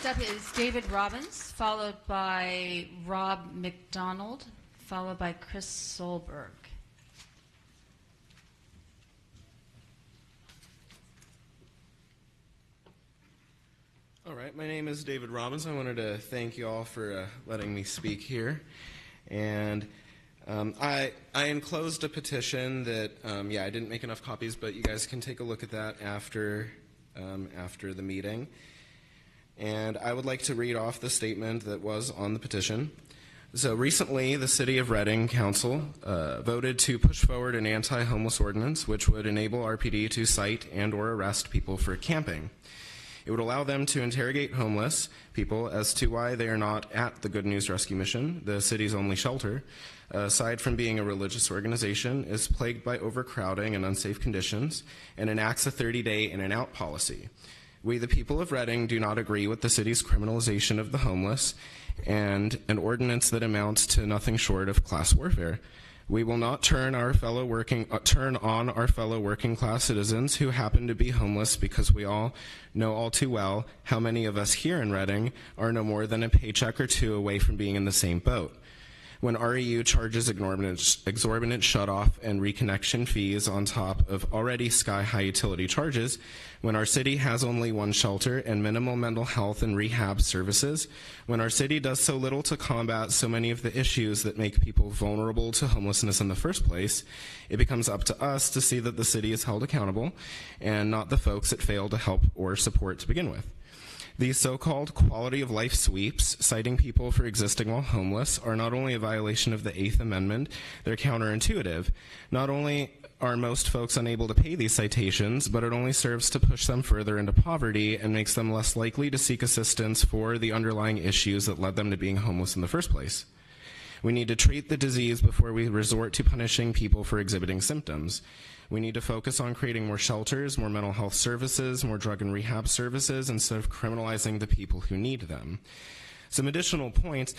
Next up is David Robbins, followed by Rob McDonald, followed by Chris Solberg. All right, my name is David Robbins. I wanted to thank you all for letting me speak here. And I enclosed a petition that, I didn't make enough copies, but you guys can take a look at that after the meeting. And I would like to read off the statement that was on the petition. So recently, the City of Reading Council voted to push forward an anti-homeless ordinance which would enable RPD to cite and or arrest people for camping. It would allow them to interrogate homeless people as to why they are not at the Good News Rescue Mission, the city's only shelter. Aside from being a religious organization, is plagued by overcrowding and unsafe conditions, and enacts a 30-day in and out policy. We, the people of Reading, do not agree with the city's criminalization of the homeless and an ordinance that amounts to nothing short of class warfare. We will not turn on our fellow working class citizens who happen to be homeless, because we all know all too well how many of us here in Reading are no more than a paycheck or two away from being in the same boat. When REU charges exorbitant shutoff and reconnection fees on top of already sky-high utility charges, when our city has only one shelter and minimal mental health and rehab services, when our city does so little to combat so many of the issues that make people vulnerable to homelessness in the first place, it becomes up to us to see that the city is held accountable and not the folks it failed to help or support to begin with. These so-called quality of life sweeps, citing people for existing while homeless, are not only a violation of the 8th Amendment, they're counterintuitive. Not only are most folks unable to pay these citations, but it only serves to push them further into poverty and makes them less likely to seek assistance for the underlying issues that led them to being homeless in the first place. We need to treat the disease before we resort to punishing people for exhibiting symptoms. We need to focus on creating more shelters, more mental health services, more drug and rehab services, instead of criminalizing the people who need them. Some additional points.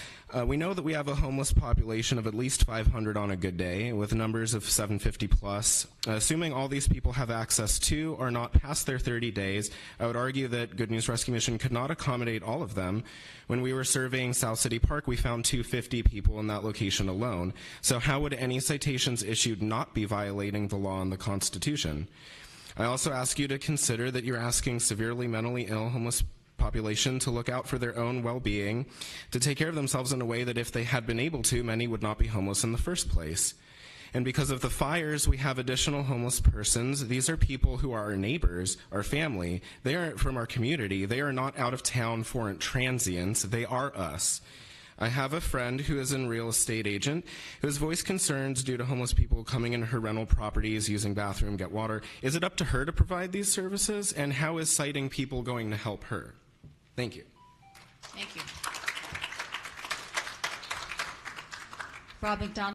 We know that we have a homeless population of at least 500 on a good day, with numbers of 750 plus. Assuming all these people have access to or not past their 30 days, I would argue that Good News Rescue Mission could not accommodate all of them. When we were surveying South City Park, we found 250 people in that location alone. So how would any citations issued not be violating the law and the Constitution? I also ask you to consider that you're asking severely mentally ill homeless population to look out for their own well-being, to take care of themselves in a way that if they had been able to, many would not be homeless in the first place. And because of the fires, we have additional homeless persons. These are people who are our neighbors, our family. They aren't from our community. They are not out-of-town foreign transients. They are us. I have a friend who is a real estate agent who has voiced concerns due to homeless people coming into her rental properties, using bathroom, get water. Is it up to her to provide these services? And how is citing people going to help her? Thank you. Thank you. Rob McDonald.